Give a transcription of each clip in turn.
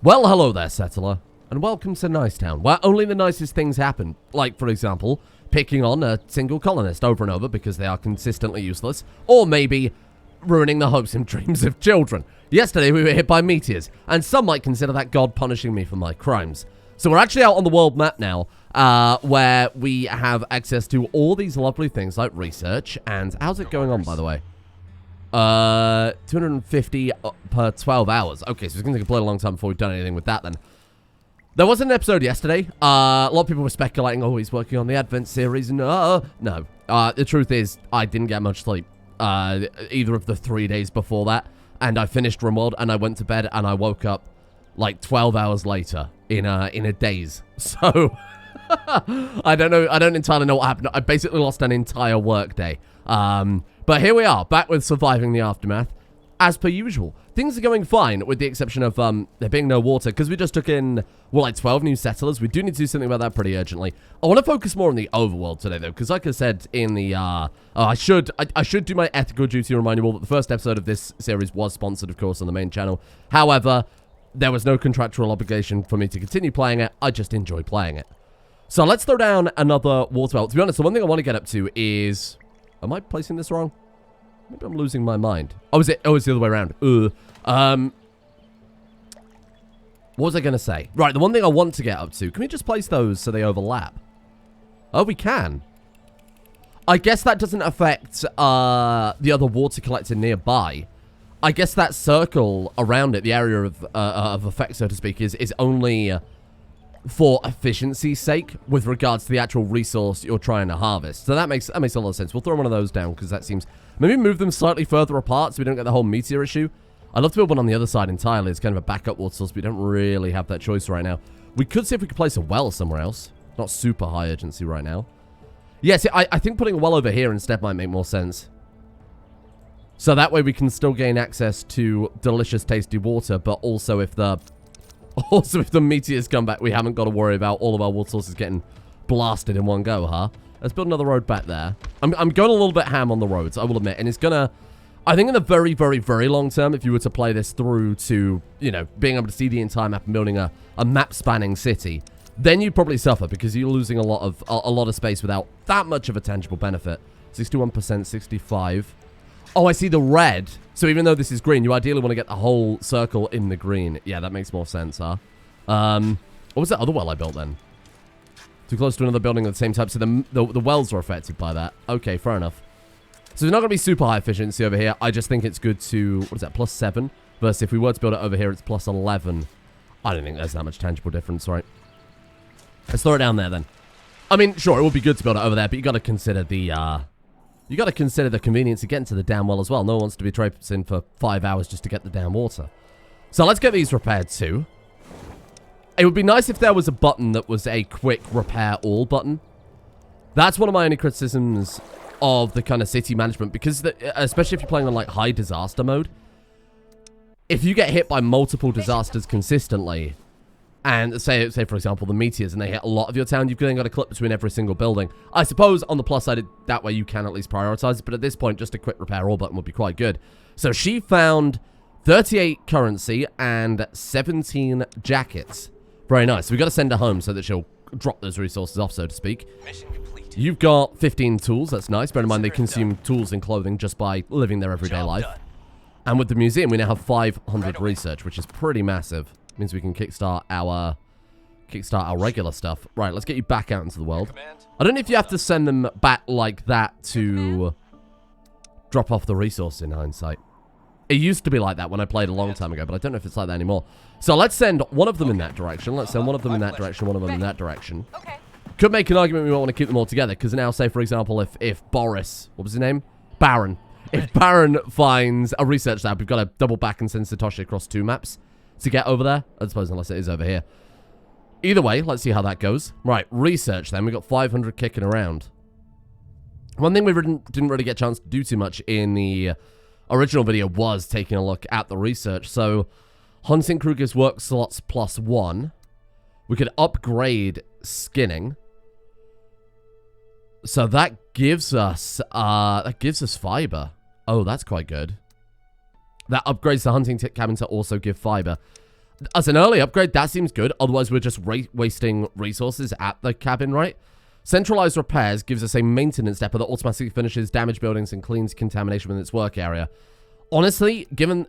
Well, hello there, settler, and welcome to Nicetown, where only the nicest things happen. Like, for example, picking on a single colonist over and over because they are consistently useless, or maybe ruining the hopes and dreams of children. Yesterday, we were hit by meteors, and some might consider that God punishing me for my crimes. So we're actually out on the world map now, where we have access to all these lovely things like research, and how's it going on, by the way? 250 per 12 hours. Okay, so it's going to take quite a long time before we've done anything with that then. There was an episode yesterday. A lot of people were speculating, oh, he's working on the Advent series. No. The truth is, I didn't get much sleep either of the 3 days before that. And I finished RimWorld, and I went to bed, and I woke up like 12 hours later in a daze. So, I don't entirely know what happened. I basically lost an entire work day. But here we are, back with surviving the aftermath. As per usual, things are going fine, with the exception of there being no water, because we just took in, well, like 12 new settlers. We do need to do something about that pretty urgently. I want to focus more on the overworld today, though, because like I said in the, I should do my ethical duty to remind you all that the first episode of this series was sponsored, of course, on the main channel. However, there was no contractual obligation for me to continue playing it. I just enjoy playing it. So let's throw down another water well. To be honest, the one thing I want to get up to is... Am I placing this wrong? Maybe I'm losing my mind. Oh, is it? Oh, it's the other way around. What was I going to say? Right, the one thing I want to get up to. Can we just place those so they overlap? Oh, we can. I guess that doesn't affect the other water collector nearby. I guess that circle around it, the area of effect, so to speak, is only... for efficiency's sake with regards to the actual resource you're trying to harvest. So that makes a lot of sense. We'll throw one of those down because that seems... Maybe move them slightly further apart so we don't get the whole meteor issue. I'd love to build one on the other side entirely. It's kind of a backup water source, but we don't really have that choice right now. We could see if we could place a well somewhere else. Not super high urgency right now. Yes, I think putting a well over here instead might make more sense. So that way we can still gain access to delicious, tasty water, but also if the... Also, if the meteors come back, we haven't got to worry about all of our water sources getting blasted in one go, huh? Let's build another road back there. I'm going a little bit ham on the roads, I will admit. And it's gonna... I think in the very, very, very long term, if you were to play this through to, you know, being able to see the entire map and building a map-spanning city, then you'd probably suffer because you're losing a lot of space without that much of a tangible benefit. 61%, 65. Oh, I see the red. So even though this is green, you ideally want to get the whole circle in the green. Yeah, that makes more sense, huh? What was that other well I built then? Too close to another building at the same time, so the wells are affected by that. Okay, fair enough. So it's not going to be super high efficiency over here. I just think it's good to... What is that? +7? Versus if we were to build it over here, it's +11. I don't think there's that much tangible difference, right? Let's throw it down there then. I mean, sure, it would be good to build it over there, but you got to consider the... You got to consider the convenience of getting to the damn well as well. No one wants to be traipsing for 5 hours just to get the damn water. So let's get these repaired too. It would be nice if there was a button that was a quick repair all button. That's one of my only criticisms of the kind of city management, because especially if you're playing on like high disaster mode, if you get hit by multiple disasters consistently, and say for example the meteors, and they hit a lot of your town, you've then got to clip between every single building. I suppose on the plus side, that way you can at least prioritize it, but at this point, just a quick repair all button would be quite good. So she found 38 currency and 17 jackets. Very nice. So we got to send her home so that she'll drop those resources off, so to speak. Mission complete. You've got 15 tools. That's nice. Bear in mind they consume tools and clothing just by living their everyday life. And with the museum, we now have 500 research, which is pretty massive. Means we can kickstart our regular stuff. Right, let's get you back out into the world. I don't know if you have to send them back like that to drop off the resource in hindsight. It used to be like that when I played a long time ago, but I don't know if it's like that anymore. So let's send one of them in that direction. Let's send one of them in that direction, one of them in that direction. Could make an argument we might want to keep them all together, because now, say, for example, if Boris, what was his name? Baron. If Baron finds a research lab, we've got to double back and send Satoshi across 2 maps to get over there. I suppose, unless it is over here. Either way, let's see how that goes. Right, research then. We've got 500 kicking around. One thing we didn't really get a chance to do too much in the original video was taking a look at the research. So, hunting crew gives work slots +1. We could upgrade skinning. So that gives us fiber. Oh, that's quite good. That upgrades the hunting cabin to also give fiber. As an early upgrade, that seems good. Otherwise, we're just wasting resources at the cabin, right? Centralized repairs gives us a maintenance depot that automatically finishes damaged buildings and cleans contamination within its work area. Honestly, given...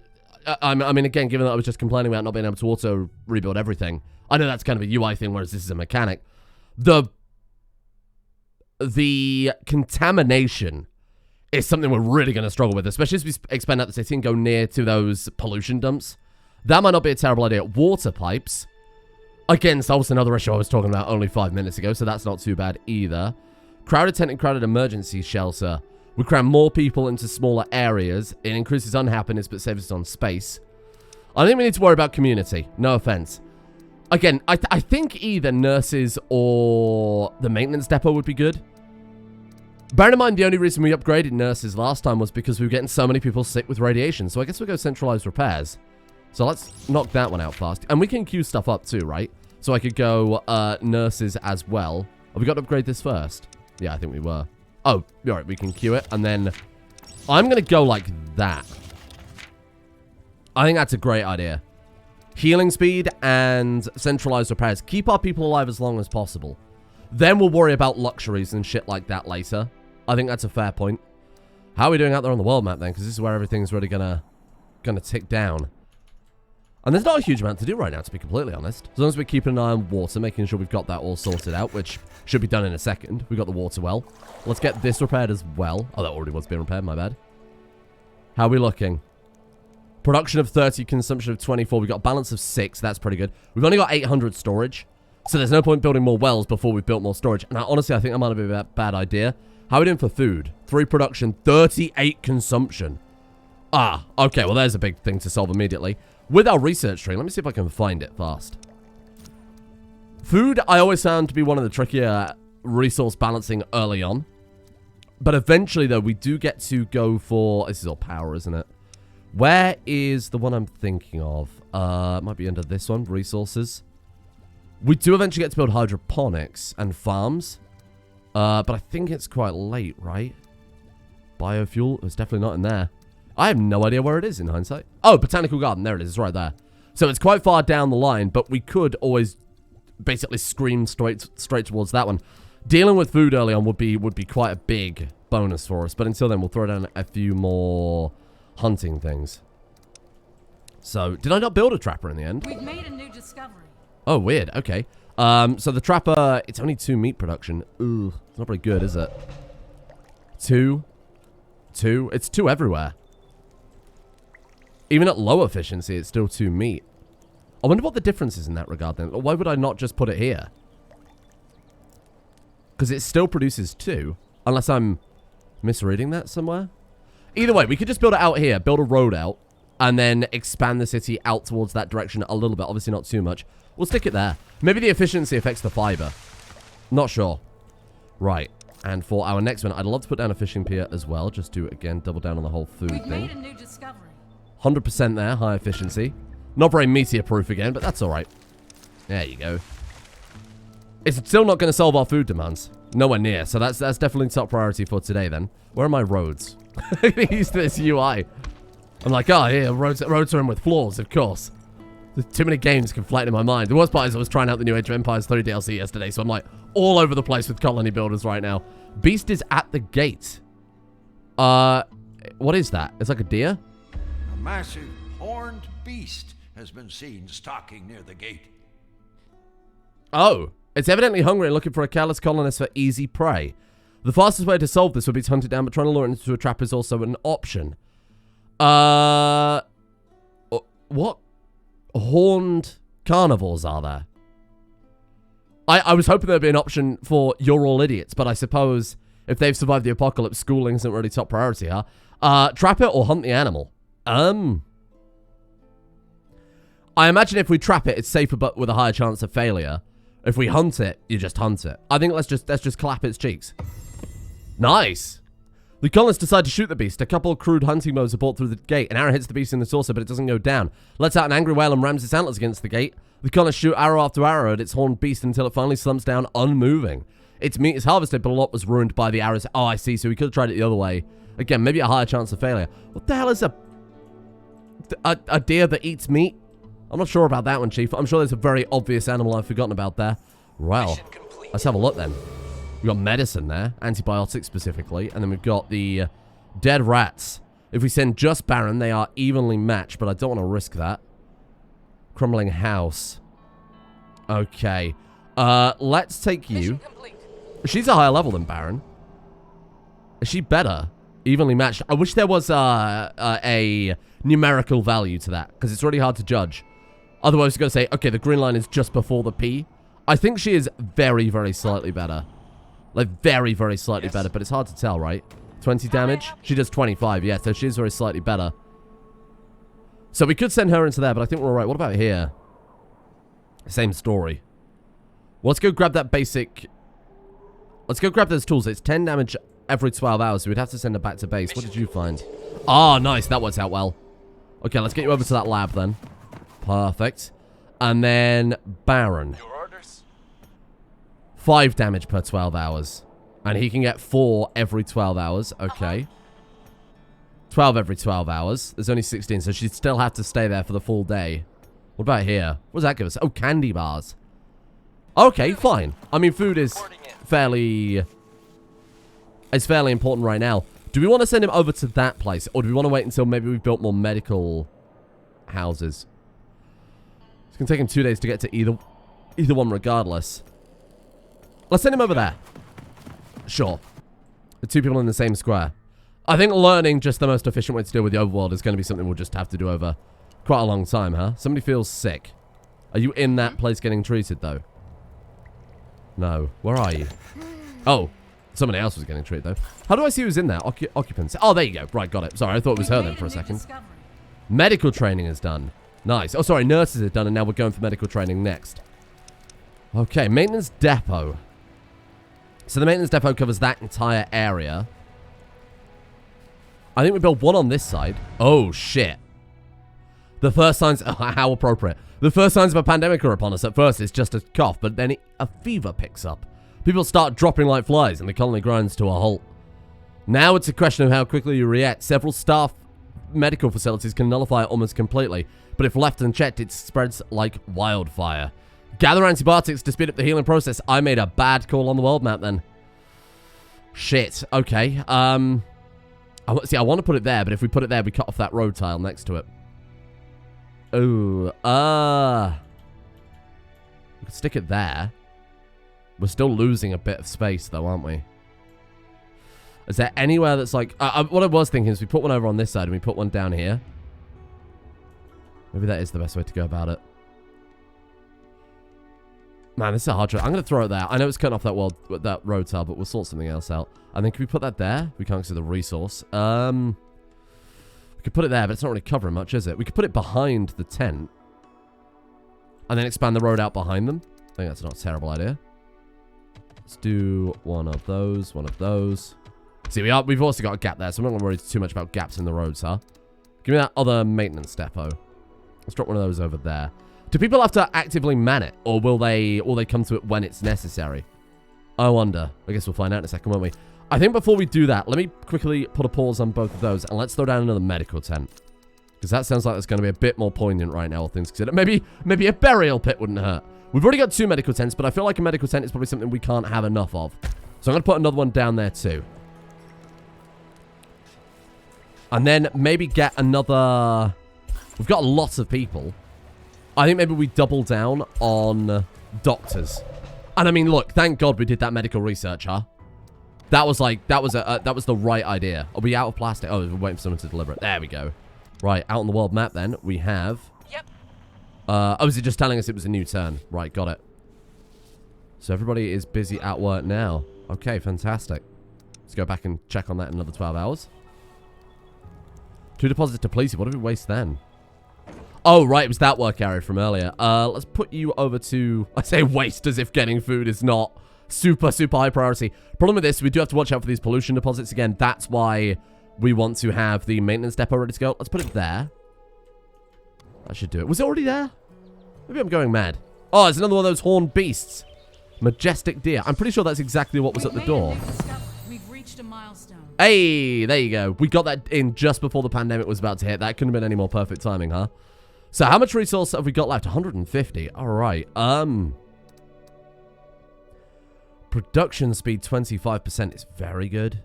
I mean, again, given that I was just complaining about not being able to auto-rebuild everything, I know that's kind of a UI thing, whereas this is a mechanic. The contamination is something we're really going to struggle with, especially as we expand out the city and go near to those pollution dumps. That might not be a terrible idea. Water pipes. Again, so that was another issue I was talking about only 5 minutes ago, so that's not too bad either. Crowded tent and crowded emergency shelter. We cram more people into smaller areas. It increases unhappiness, but saves us on space. I think we need to worry about community. No offense. Again, I think either nurses or the maintenance depot would be good. Bear in mind, the only reason we upgraded nurses last time was because we were getting so many people sick with radiation. So I guess we'll go centralized repairs. So let's knock that one out fast. And we can queue stuff up too, right? So I could go nurses as well. Have we got to upgrade this first? Yeah, I think we were. Oh, all right, we can queue it. And then I'm going to go like that. I think that's a great idea. Healing speed and centralized repairs. Keep our people alive as long as possible. Then we'll worry about luxuries and shit like that later. I think that's a fair point. How are we doing out there on the world map then? Because this is where everything's really gonna tick down. And there's not a huge amount to do right now, to be completely honest. As long as we're keeping an eye on water, making sure we've got that all sorted out, which should be done in a second. We got the water well. Let's get this repaired as well. Oh, that already was being repaired, my bad. How are we looking? Production of 30, consumption of 24. We've got a balance of 6. That's pretty good. We've only got 800 storage. So there's no point building more wells before we've built more storage. And honestly, I think that might be a bad idea. How are we doing for food? 3 production, 38 consumption. Ah, okay. Well, there's a big thing to solve immediately. With our research tree, let me see if I can find it fast. Food, I always found to be one of the trickier resource balancing early on. But eventually, though, we do get to go for... This is all power, isn't it? Where is the one I'm thinking of? It might be under this one, resources. We do eventually get to build hydroponics and farms. But I think it's quite late, right? Biofuel, it's definitely not in there. I have no idea where it is in hindsight. Oh, botanical garden, there it is, it's right there. So it's quite far down the line, but we could always basically scream straight towards that one. Dealing with food early on would be quite a big bonus for us, but until then we'll throw down a few more hunting things. So, did I not build a trapper in the end? We've made a new discovery. Oh, weird. Okay. So the trapper, it's only 2 meat production. Ooh, it's not very good, is it? 2. It's 2 everywhere. Even at low efficiency, it's still 2 meat. I wonder what the difference is in that regard then. Why would I not just put it here? Because it still produces 2. Unless I'm misreading that somewhere. Either way, we could just build it out here. Build a road out. And then expand the city out towards that direction a little bit. Obviously not too much. We'll stick it there. Maybe the efficiency affects the fiber. Not sure. Right. And for our next one, I'd love to put down a fishing pier as well. Just to, again, double down on the whole food thing. We've made a new discovery. 100% there. High efficiency. Not very meteor-proof again, but that's all right. There you go. It's still not going to solve our food demands. Nowhere near. So that's definitely top priority for today then. Where are my roads? Use this UI. I'm like, oh, yeah, roads are in with flaws, of course. There's too many games conflating in my mind. The worst part is I was trying out the new Age of Empires 3 DLC yesterday, so I'm like all over the place with colony builders right now. Beast is at the gate. What is that? It's like a deer? A massive horned beast has been seen stalking near the gate. Oh, it's evidently hungry and looking for a careless colonist for easy prey. The fastest way to solve this would be to hunt it down, but trying to lure it into a trap is also an option. What horned carnivores are there? I was hoping there'd be an option for you're all idiots, but I suppose if they've survived the apocalypse, schooling isn't really top priority, huh? Trap it or hunt the animal? I imagine if we trap it, it's safer but with a higher chance of failure. If we hunt it, you just hunt it. I think let's just clap its cheeks. Nice. The colonists decide to shoot the beast. A couple of crude hunting bows are brought through the gate. An arrow hits the beast in the torso, but it doesn't go down. Lets out an angry wail and rams its antlers against the gate. The colonists shoot arrow after arrow at its horned beast until it finally slumps down unmoving. Its meat is harvested, but a lot was ruined by the arrows. Oh, I see. So we could have tried it the other way. Again, maybe a higher chance of failure. What the hell is a deer that eats meat? I'm not sure about that one, Chief. I'm sure there's a very obvious animal I've forgotten about there. Well, let's have a look then. We've got medicine there, antibiotics specifically, and then we've got the dead rats. If we send just Baron, they are evenly matched, but I don't want to risk that. Crumbling house. Okay. Let's take you. She's a higher level than Baron. Is she better? Evenly matched. I wish there was a numerical value to that, because it's really hard to judge. Otherwise, I was going to say, okay, the green line is just before the P. I think she is very, very slightly better. Like, very, very slightly better, but it's hard to tell, right? 20 damage? She does 25, yeah, so she is very slightly better. So we could send her into there, but I think we're all right. What about here? Same story. Well, let's go grab that basic... Let's go grab those tools. It's 10 damage every 12 hours, so we'd have to send her back to base. What did you find? Ah, nice. That works out well. Okay, let's get you over to that lab then. Perfect. And then Baron. 5 damage per 12 hours. And he can get 4 every 12 hours. Okay. 12 every 12 hours. There's only 16, so she'd still have to stay there for the full day. What about here? What does that give us? Oh, candy bars. Okay, fine. I mean, food is fairly... It's fairly important right now. Do we want to send him over to that place? Or do we want to wait until maybe we've built more medical houses? It's going to take him 2 days to get to either one regardless. Let's send him over there. Sure. The 2 people in the same square. I think learning just the most efficient way to deal with the overworld is going to be something we'll just have to do over quite a long time, huh? Somebody feels sick. Are you in that place getting treated, though? No. Where are you? Oh. Somebody else was getting treated, though. How do I see who's in there? Occupants. Oh, there you go. Right, got it. Sorry, I thought it was her then for a second. Medical training is done. Nice. Oh, sorry, nurses are done, and now we're going for medical training next. Okay, maintenance depot. So the maintenance depot covers that entire area. I think we build one on this side. Oh, shit. The first signs... Oh, how appropriate. The first signs of a pandemic are upon us. At first, it's just a cough, but then a fever picks up. People start dropping like flies, and the colony grinds to a halt. Now it's a question of how quickly you react. Several staff medical facilities can nullify it almost completely, but if left unchecked, it spreads like wildfire. Gather antibiotics to speed up the healing process. I made a bad call on the world map then. Shit. Okay. I want to put it there, but if we put it there, we cut off that road tile next to it. Oh, we could stick it there. We're still losing a bit of space, though, aren't we? Is there anywhere that's like... what I was thinking is we put one over on this side and we put one down here. Maybe that is the best way to go about it. Man, this is a hard choice. I'm going to throw it there. I know it's cutting off that road tile, but we'll sort something else out. And then can we put that there? We can't see the resource. We could put it there, but it's not really covering much, is it? We could put it behind the tent. And then expand the road out behind them. I think that's not a terrible idea. Let's do one of those, one of those. See, we've also got a gap there, so I'm not going to worry too much about gaps in the roads, huh? Give me that other maintenance depot. Let's drop one of those over there. Do people have to actively man it, or will they come to it when it's necessary? I wonder. I guess we'll find out in a second, won't we? I think before we do that, let me quickly put a pause on both of those, and let's throw down another medical tent. Because that sounds like it's going to be a bit more poignant right now, all things considered. Maybe a burial pit wouldn't hurt. We've already got 2 medical tents, but I feel like a medical tent is probably something we can't have enough of. So I'm going to put another one down there too. And then maybe get another... We've got lots of people. I think maybe we double down on doctors. And I mean, look, thank God we did that medical research, huh? That was the right idea. Are we out of plastic? Oh, we're waiting for someone to deliver it. There we go. Right, out on the world map then, we have... Yep. Oh, is it just telling us it was a new turn? Right, got it. So everybody is busy at work now. Okay, fantastic. Let's go back and check on that in another 12 hours. 2 deposits depleted. What did we waste then? Oh, right, it was that work area from earlier. Let's put you over to... I say waste as if getting food is not super, super high priority. Problem with this, we do have to watch out for these pollution deposits again. That's why we want to have the maintenance depot ready to go. Let's put it there. That should do it. Was it already there? Maybe I'm going mad. Oh, it's another one of those horned beasts. Majestic deer. I'm pretty sure that's exactly what was at the door. We've reached a milestone. Hey, there you go. We got that in just before the pandemic was about to hit. That couldn't have been any more perfect timing, huh? So how much resource have we got left? 150. All right. Production speed 25% is very good.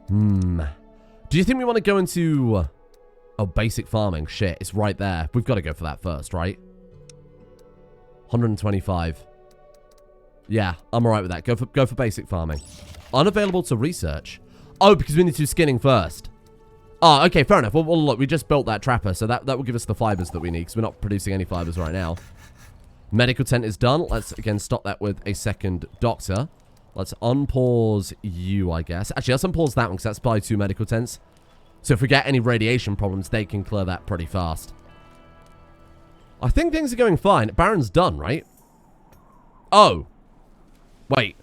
Do you think we want to go into... Oh, basic farming. Shit, it's right there. We've got to go for that first, right? 125. Yeah, I'm alright with that. Go for basic farming. Unavailable to research. Oh, because we need to do skinning first. Oh, okay, fair enough. Well, look, we just built that trapper, so that will give us the fibers that we need, because we're not producing any fibers right now. Medical tent is done. Let's, again, stop that with a second doctor. Let's unpause you, I guess. Actually, let's unpause that one, because that's probably 2 medical tents. So if we get any radiation problems, they can clear that pretty fast. I think things are going fine. Baron's done, right? Oh. Wait.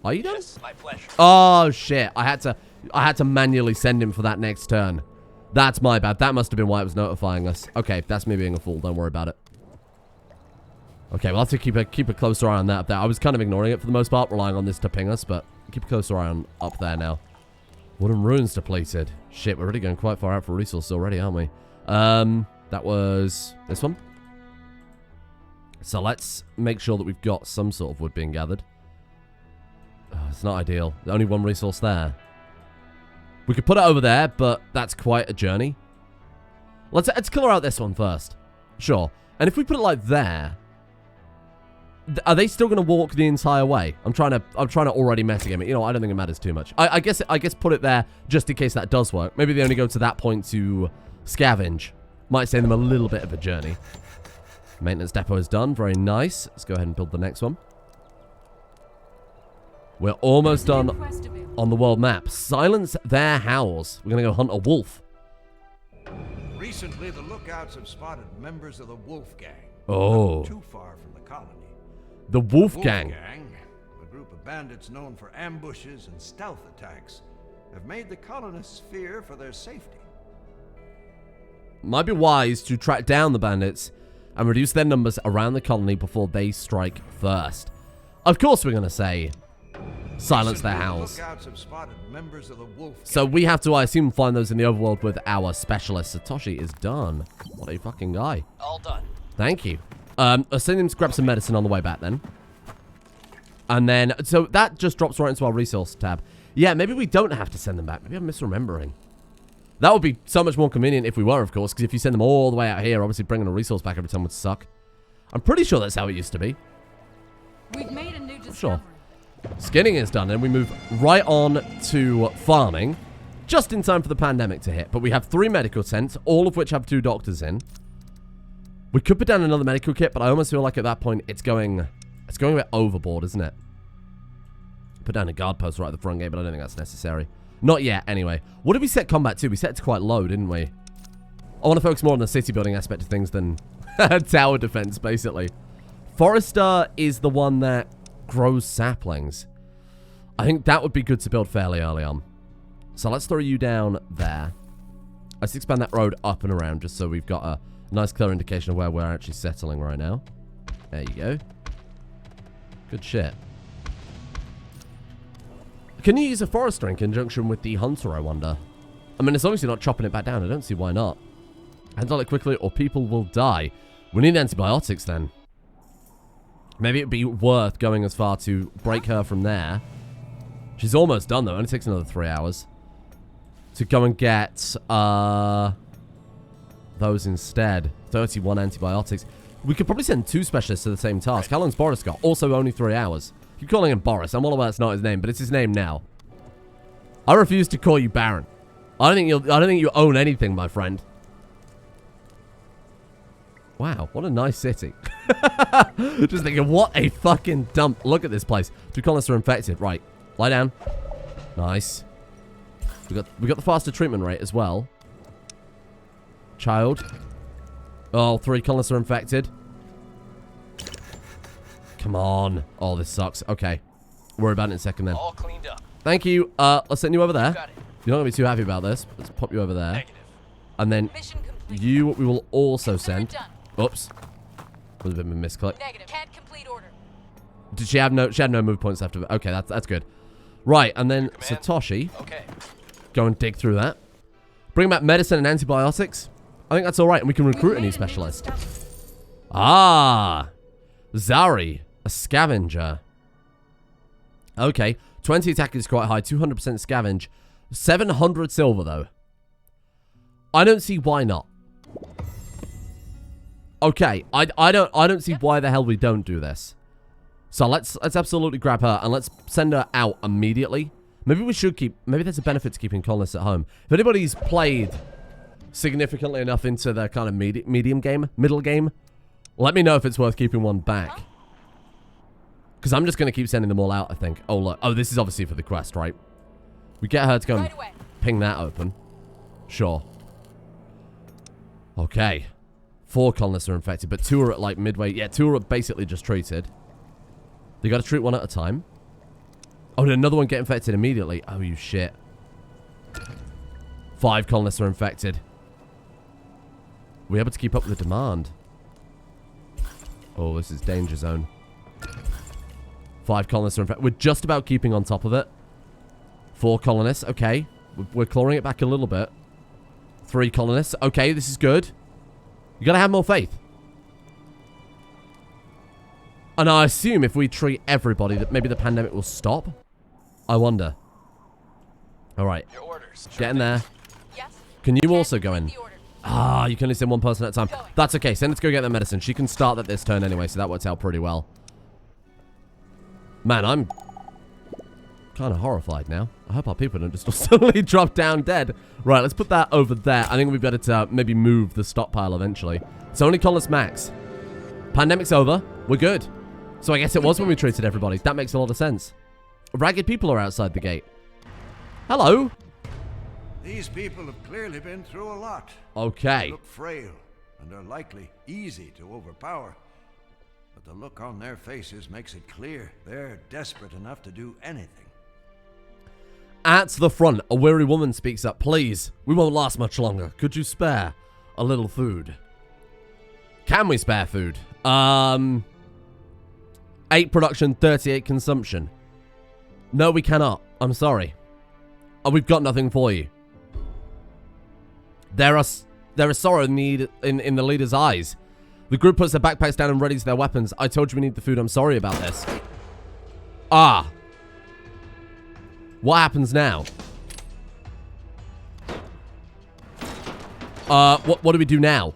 Are you done? Yes, my pleasure. Oh, shit. I had to manually send him for that next turn. That's my bad. That must have been why it was notifying us. Okay, that's me being a fool. Don't worry about it. Okay, we'll have to keep a closer eye on that up there. I was kind of ignoring it for the most part, relying on this to ping us, but keep a closer eye on up there now. Wooden ruins depleted. Shit, we're already going quite far out for resources already, aren't we? That was this one. So let's make sure that we've got some sort of wood being gathered. Oh, it's not ideal. There's only one resource there. We could put it over there, but that's quite a journey. Let's clear out this one first. Sure. And if we put it like there, are they still going to walk the entire way? I'm trying to already metagame it. You know, I don't think it matters too much. I guess put it there just in case that does work. Maybe they only go to that point to scavenge. Might save them a little bit of a journey. Maintenance depot is done. Very nice. Let's go ahead and build the next one. We're almost done on the world map. Silence their howls. We're going to go hunt a wolf. Recently, the lookouts have spotted members of the Wolf Gang. Oh. Not too far from the colony. The Wolf Gang. A group of bandits known for ambushes and stealth attacks, have made the colonists fear for their safety. Might be wise to track down the bandits and reduce their numbers around the colony before they strike first. Of course we're going to say silence their howls. So we have to, I assume, find those in the overworld with our specialist. Satoshi is done. What a fucking guy. All done. Thank you. I'll send him to grab some medicine on the way back then. And then, so that just drops right into our resource tab. Yeah, maybe we don't have to send them back. Maybe I'm misremembering. That would be so much more convenient if we were, of course, because if you send them all the way out here, obviously bringing a resource back every time would suck. I'm pretty sure that's how it used to be. We've made a new discovery. Sure. Skinning is done, and we move right on to farming, just in time for the pandemic to hit. But we have 3 medical tents, all of which have 2 doctors in. We could put down another medical kit, but I almost feel like at that point it's going a bit overboard, isn't it? Put down a guard post right at the front gate, but I don't think that's necessary. Not yet, anyway. What did we set combat to? We set it to quite low, didn't we? I want to focus more on the city building aspect of things than tower defense, basically. Forester is the one that grows saplings. I think that would be good to build fairly early on. So let's throw you down there. Let's expand that road up and around just so we've got a nice clear indication of where we're actually settling right now. There you go. Good shit. Can you use a forester in conjunction with the hunter, I wonder? I mean, as long as you're not chopping it back down, I don't see why not. Handle it quickly or people will die. We need antibiotics then. Maybe it'd be worth going as far to break her from there. She's almost done though. It only takes another 3 hours. To go and get those instead. 31 antibiotics. We could probably send 2 specialists to the same task. How long's Boris got? Also only 3 hours. Keep calling him Boris. I'm all aware it's not his name, but it's his name now. I refuse to call you Baron. I don't think you own anything, my friend. Wow, what a nice city. Just thinking, what a fucking dump. Look at this place. 2 colonists are infected. Right. Lie down. Nice. We got the faster treatment rate as well. Child. Oh, 3 colonists are infected. Come on. Oh, this sucks. Okay. Worry about it in a second then. All cleaned up. Thank you. Let's send you over there. Got it. You're not going to be too happy about this. Let's pop you over there. Negative. And then Mission complete. you, we will also send. Done. Oops. Was a bit of a misclick. Negative. Can't complete order. Did she have no? She had no move points left of it. Okay, that's good. Right, and then Satoshi. Okay. Go and dig through that. Bring back medicine and antibiotics. I think that's all right, and we can recruit a new specialist. Ah, Zari, a scavenger. Okay, 20 attack is quite high, 200% scavenge, 700 silver though. I don't see why not. Okay, I don't see why the hell we don't do this. So let's absolutely grab her and let's send her out immediately. Maybe we should keep. Maybe there's a benefit to keeping colonists at home. If anybody's played significantly enough into the kind of middle game, let me know if it's worth keeping one back. Because I'm just going to keep sending them all out, I think. Oh, look. Oh, this is obviously for the quest, right? We get her to go and ping that open. Sure. Okay. 4 colonists are infected, but 2 are at, like, midway. Yeah, 2 are basically just treated. They got to treat 1 at a time. Oh, did another one get infected immediately? Oh, you shit. 5 colonists are infected. We're able to keep up with the demand. Oh, this is danger zone. 5 colonists are infected. We're just about keeping on top of it. 4 colonists. Okay. We're clawing it back a little bit. 3 colonists. Okay, this is good. You gotta have more faith. And I assume if we treat everybody that maybe the pandemic will stop. I wonder. Alright. Get in there. Yes. Can you also go in? Ah, you can only send 1 person at a time. That's okay. Send her to go get the medicine. She can start that this turn anyway, so that works out pretty well. Man, I'm kind of horrified now. I hope our people don't just suddenly drop down dead. Right, let's put that over there. I think we'd better to maybe move the stockpile eventually. It's only colonist max. Pandemic's over. We're good. So I guess it was when we treated everybody. That makes a lot of sense. Ragged people are outside the gate. Hello. These people have clearly been through a lot. Okay. They look frail and are likely easy to overpower. But the look on their faces makes it clear they're desperate enough to do anything. At the front, a weary woman speaks up. Please, we won't last much longer. Could you spare a little food? Can we spare food? 8 production, 38 consumption. No, we cannot. I'm sorry. We've got nothing for you. There is sorrow in the leader's eyes. The group puts their backpacks down and readies their weapons. I told you we need the food. I'm sorry about this. Ah. What happens now? What do we do now?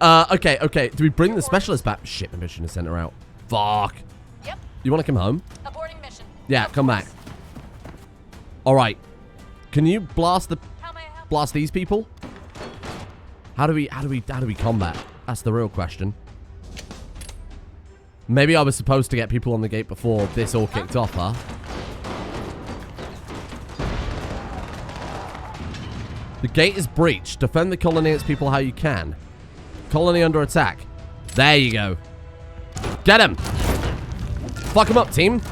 Okay. Do we bring the specialist back? Shit, my mission is sent her out. Fuck. Yep. You want to come home? Aborting mission. Yeah, come back. All right. Can you blast these people? How do we combat? That's the real question. Maybe I was supposed to get people on the gate before this all kicked off, huh? The gate is breached. Defend the colony against people how you can. Colony under attack. There you go. Get him! Fuck him up, team.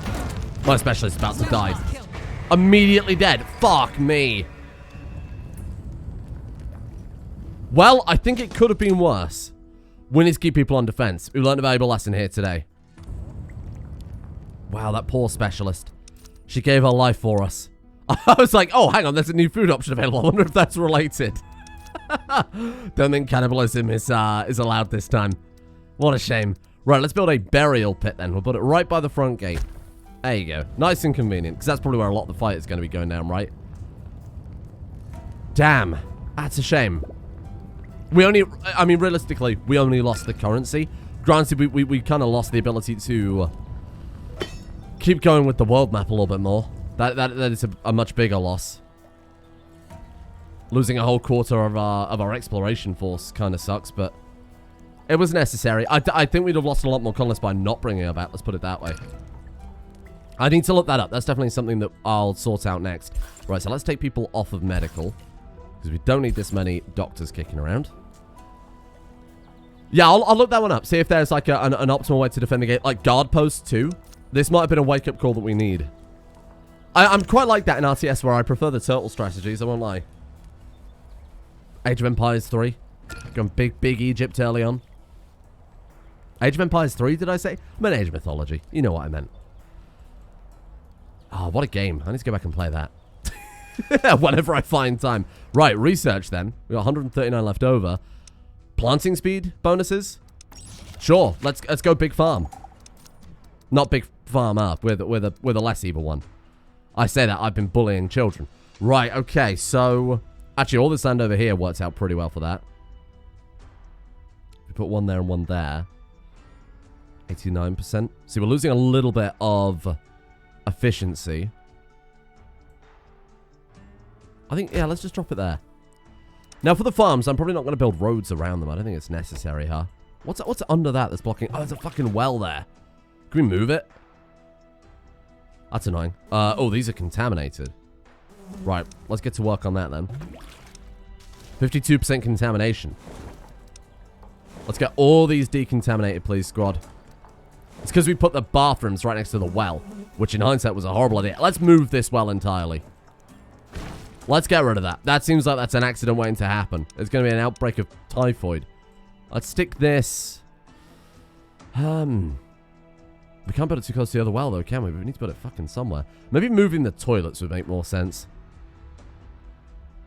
My specialist is about to die. Immediately dead. Fuck me. Well, I think it could have been worse. We need to keep people on defense. We learned a valuable lesson here today. Wow, that poor specialist. She gave her life for us. I was like, oh, hang on, there's a new food option available. I wonder if that's related. Don't think cannibalism is allowed this time. What a shame. Right, let's build a burial pit then. We'll put it right by the front gate. There you go. Nice and convenient, because that's probably where a lot of the fight is going to be going down, right? Damn. That's a shame. I mean, realistically, we only lost the currency. Granted, we kind of lost the ability to keep going with the world map a little bit more. That is a much bigger loss. Losing a whole quarter of our exploration force kind of sucks, but it was necessary. I think we'd have lost a lot more colonists by not bringing her back. Let's put it that way. I need to look that up. That's definitely something that I'll sort out next. Right, so let's take people off of medical, because we don't need this many doctors kicking around. Yeah, I'll look that one up. See if there's like an optimal way to defend the gate. Like guard posts too. This might have been a wake-up call that we need. I'm quite like that in RTS where I prefer the turtle strategies, I won't lie. Age of Empires 3. Going big Egypt early on. Age of Empires 3, did I say? I meant Age of Mythology. You know what I meant. Oh, what a game. I need to go back and play that. Whenever I find time. Right, research then. We got 139 left over. Planting speed bonuses? Sure, let's go big farm. Not big farm up. We're the less evil one. I say that, I've been bullying children. Right, okay, so... Actually, all this land over here works out pretty well for that. We put one there and one there. 89%. See, we're losing a little bit of efficiency. I think, yeah, let's just drop it there. Now, for the farms, I'm probably not going to build roads around them. I don't think it's necessary, huh? What's under that that's blocking? Oh, there's a fucking well there. Can we move it? That's annoying. Oh, these are contaminated. Right, let's get to work on that then. 52% contamination. Let's get all these decontaminated, please, squad. It's because we put the bathrooms right next to the well, which in hindsight was a horrible idea. Let's move this well entirely. Let's get rid of that. That seems like that's an accident waiting to happen. There's going to be an outbreak of typhoid. Let's stick this... We can't put it too close to the other well, though, can we? We need to put it fucking somewhere. Maybe moving the toilets would make more sense.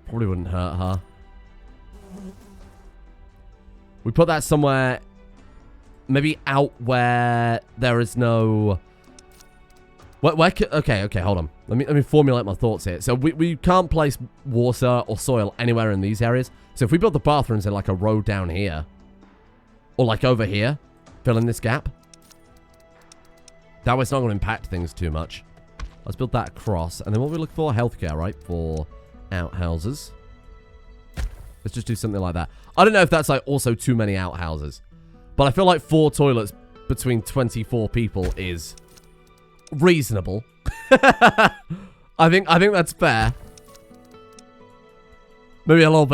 Probably wouldn't hurt, huh? We put that somewhere... Maybe out where there is no... Okay, hold on. Let me formulate my thoughts here. So we can't place water or soil anywhere in these areas. So if we build the bathrooms in like a row down here, or like over here, fill in this gap. That way it's not going to impact things too much. Let's build that across. And then what we look for? Healthcare, right? For outhouses. Let's just do something like that. I don't know if that's like also too many outhouses. But I feel like 4 toilets between 24 people is reasonable. I think that's fair. Maybe a little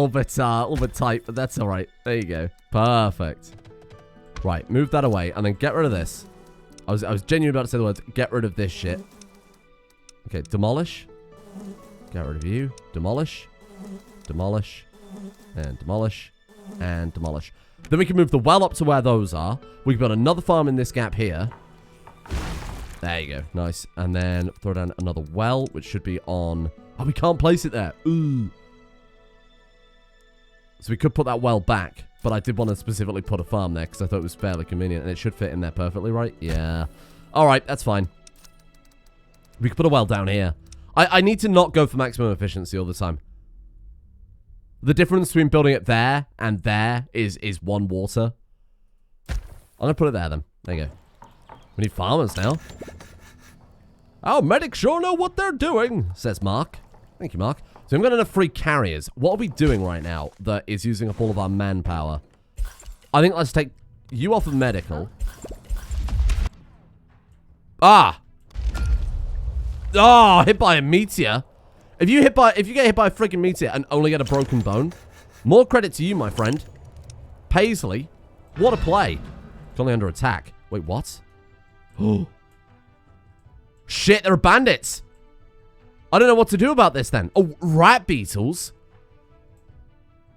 bit tight, but that's all right. There you go. Perfect. Right, move that away and then get rid of this. I was genuinely about to say the words, get rid of this shit. Okay, demolish. Get rid of you. Demolish. Demolish. And demolish. And demolish. Then we can move the well up to where those are. We can build another farm in this gap here. There you go. Nice. And then throw down another well, which should be on... Oh, we can't place it there. Ooh. So we could put that well back. But I did want to specifically put a farm there because I thought it was fairly convenient. And it should fit in there perfectly, right? Yeah. All right, that's fine. We could put a well down here. I need to not go for maximum efficiency all the time. The difference between building it there and there is 1 water. I'm going to put it there then. There you go. We need farmers now. Our medics sure know what they're doing, says Mark. Thank you, Mark. So we've got enough free carriers. What are we doing right now that is using up all of our manpower? I think let's take you off of medical. Ah! Oh, hit by a meteor. If you get hit by a freaking meteor and only get a broken bone, more credit to you, my friend. Paisley, what a play. It's only under attack. Wait, what? Oh. Shit, there are bandits. I don't know what to do about this then. Oh, rat beetles.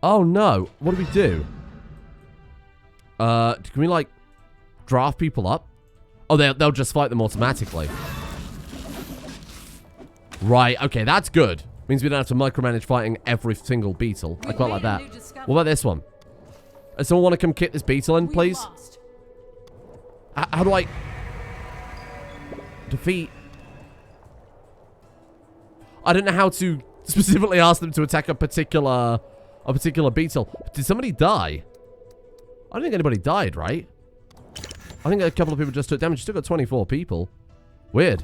Oh no. What do we do? Can we like draft people up? Oh, they'll just fight them automatically. Right, okay, that's good. Means we don't have to micromanage fighting every single beetle. I quite like that. What about this one? Does someone want to come kick this beetle in, please? How do I... defeat... I don't know how to specifically ask them to attack a particular beetle. Did somebody die? I don't think anybody died, right? I think a couple of people just took damage. Still got 24 people. Weird.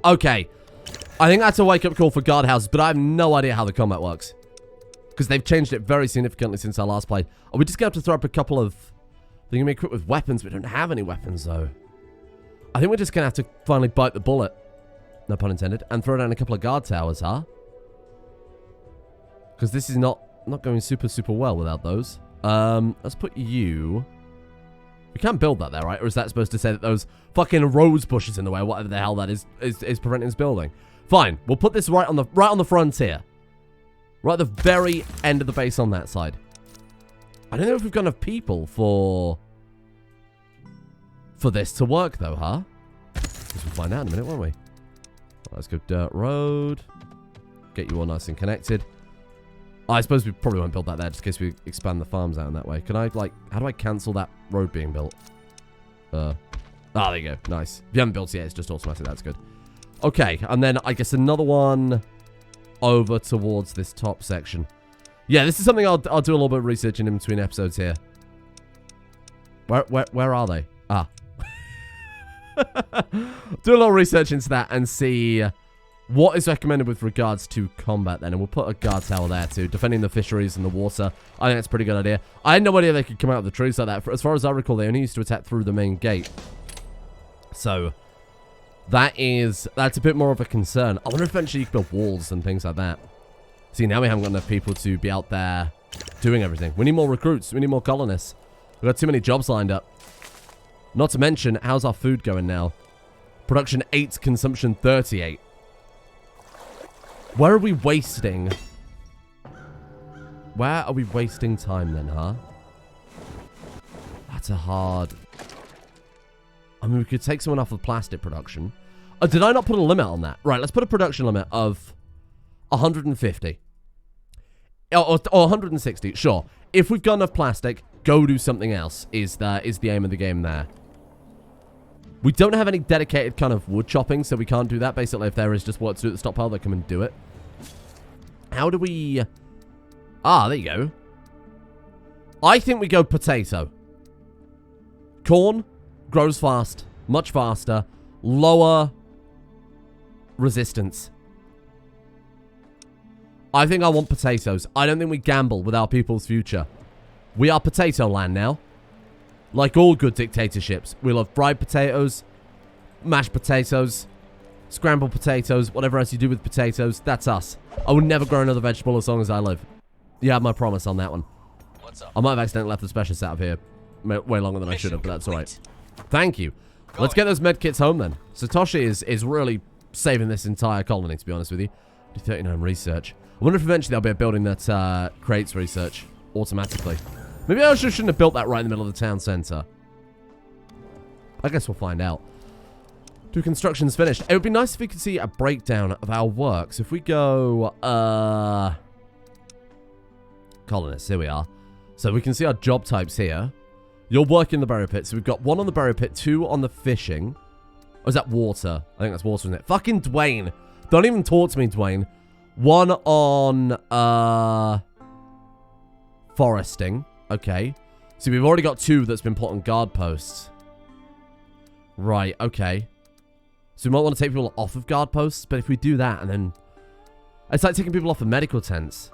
Okay. I think that's a wake-up call for guardhouses, but I have no idea how the combat works. Because they've changed it very significantly since I last played. Are we just going to have to throw up a couple of... They're going to be equipped with weapons. We don't have any weapons, though. I think we're just going to have to finally bite the bullet. No pun intended. And throw down a couple of guard towers, huh? Because this is not going super well without those. Let's put you... We can't build that there, right? Or is that supposed to say that those fucking rose bushes in the way, whatever the hell that is preventing us building? Fine. We'll put this right on the frontier. Right at the very end of the base on that side. I don't know if we've got enough people for this to work, though, huh? Guess we'll find out in a minute, won't we? Let's go dirt road. Get you all nice and connected. I suppose we probably won't build that there just in case we expand the farms out in that way. Can I, like, how do I cancel that road being built? There you go. Nice. If you haven't built it yet, it's just automatic. That's good. Okay, and then I guess another one over towards this top section. Yeah, this is something I'll do a little bit of research in between episodes here. Where are they? Ah. Do a little research into that and see what is recommended with regards to combat then. And we'll put a guard tower there too, defending the fisheries and the water. I think that's a pretty good idea. I had no idea they could come out of the trees like that. As far as I recall, they only used to attack through the main gate. So that's a bit more of a concern. I wonder if eventually you can build walls and things like that. See, now we haven't got enough people to be out there doing everything. We need more recruits. We need more colonists. We've got too many jobs lined up. Not to mention, how's our food going now? Production 8, consumption 38. Where are we wasting? Where are we wasting time then, huh? That's a hard... I mean, we could take someone off of plastic production. Oh, did I not put a limit on that? Right, let's put a production limit of 150. Or 160, sure. If we've got enough plastic, go do something else is the aim of the game there. We don't have any dedicated kind of wood chopping, so we can't do that. Basically, if there is just work to do at the stockpile, they come and do it. How do we... Ah, there you go. I think we go potato. Corn grows fast, much faster, lower resistance. I think I want potatoes. I don't think we gamble with our people's future. We are potato land now. Like all good dictatorships, we love fried potatoes, mashed potatoes, scrambled potatoes, whatever else you do with potatoes. That's us. I will never grow another vegetable as long as I live. You have my promise on that one. What's up? I might have accidentally left the specialist out of here way longer than I should have, but that's alright. Thank you. Let's get those med kits home then. Satoshi is really saving this entire colony, to be honest with you. Do 39 research. I wonder if eventually there'll be a building that creates research automatically. Maybe I shouldn't have built that right in the middle of the town center. I guess we'll find out. Two constructions finished. It would be nice if we could see a breakdown of our work. So if we go, colonists, here we are. So we can see our job types here. You're working the burial pit. So we've got 1 on the burial pit, 2 on the fishing. Or is that water? I think that's water, isn't it? Fucking Dwayne. Don't even talk to me, Dwayne. 1 on, foresting. Okay. So we've already got 2 that's been put on guard posts. Right, okay. So we might want to take people off of guard posts, but if we do that and then... It's like taking people off of medical tents.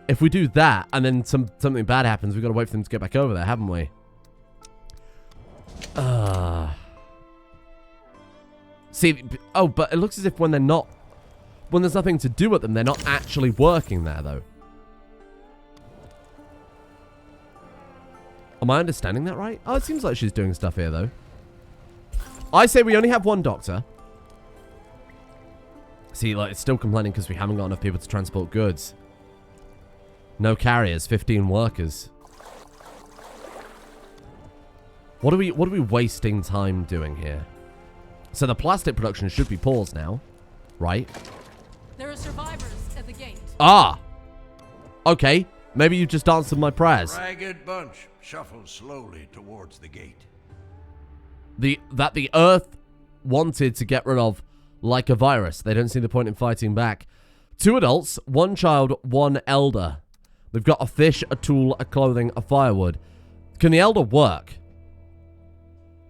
If we do that and then something bad happens, we've got to wait for them to get back over there, haven't we? See, oh, but it looks as if when they're not... When there's nothing to do with them, they're not actually working there, though. Am I understanding that right? Oh, it seems like she's doing stuff here, though. I say we only have 1 doctor. See, like, it's still complaining because we haven't got enough people to transport goods. No carriers, 15 workers. What are we wasting time doing here? So the plastic production should be paused now, right? There are survivors at the gate. Ah! Okay, maybe you just answered my prayers. Ragged bunch shuffles slowly towards the gate. That the Earth wanted to get rid of like a virus. They don't see the point in fighting back. 2 adults, 1 child, 1 elder. They've got a fish, a tool, a clothing, a firewood. Can the elder work?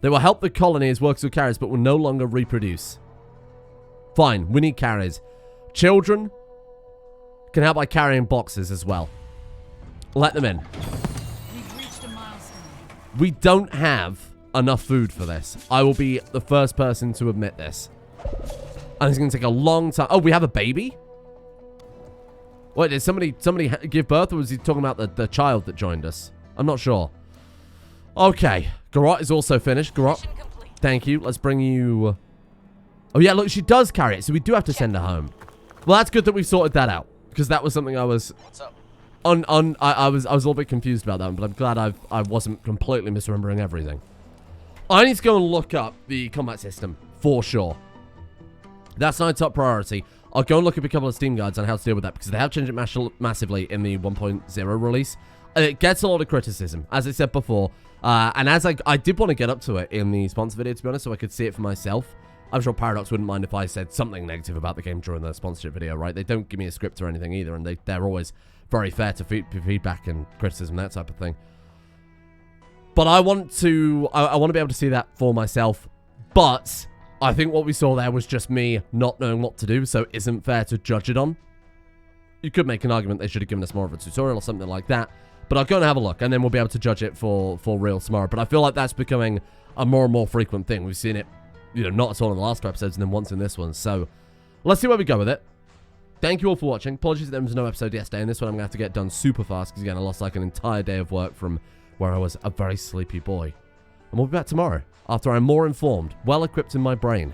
They will help the colony as workers with carriers, but will no longer reproduce. Fine, we need carriers. Children can help by carrying boxes as well. Let them in. We've reached a milestone. We don't have enough food for this. I will be the first person to admit this. And it's going to take a long time. Oh, we have a baby? Wait, did somebody give birth, or was he talking about the child that joined us? I'm not sure. Okay. Garrot is also finished. Garrot, thank you. Let's bring you... Oh, yeah, look, she does carry it, so we do have to send her home. Well, that's good that we sorted that out, because that was something I was... What's up? I was a little bit confused about that one, but I'm glad I wasn't completely misremembering everything. I need to go and look up the combat system, for sure. That's my top priority. I'll go and look at a couple of Steam guides on how to deal with that, because they have changed it massively in the 1.0 release. It gets a lot of criticism, as I said before. And as I did want to get up to it in the sponsor video, to be honest, so I could see it for myself. I'm sure Paradox wouldn't mind if I said something negative about the game during the sponsorship video, right? They don't give me a script or anything either, and they're always very fair to feedback and criticism, that type of thing. But I want to be able to see that for myself. But I think what we saw there was just me not knowing what to do, so it isn't fair to judge it on. You could make an argument they should have given us more of a tutorial or something like that. But I'll go and have a look, and then we'll be able to judge it for real tomorrow. But I feel like that's becoming a more and more frequent thing. We've seen it, you know, not at all in the last two episodes, and then once in this one. So let's see where we go with it. Thank you all for watching. Apologies that there was no episode yesterday, and this one I'm going to have to get done super fast, because again, I lost like an entire day of work from where I was a very sleepy boy. And we'll be back tomorrow, after I'm more informed, well-equipped in my brain,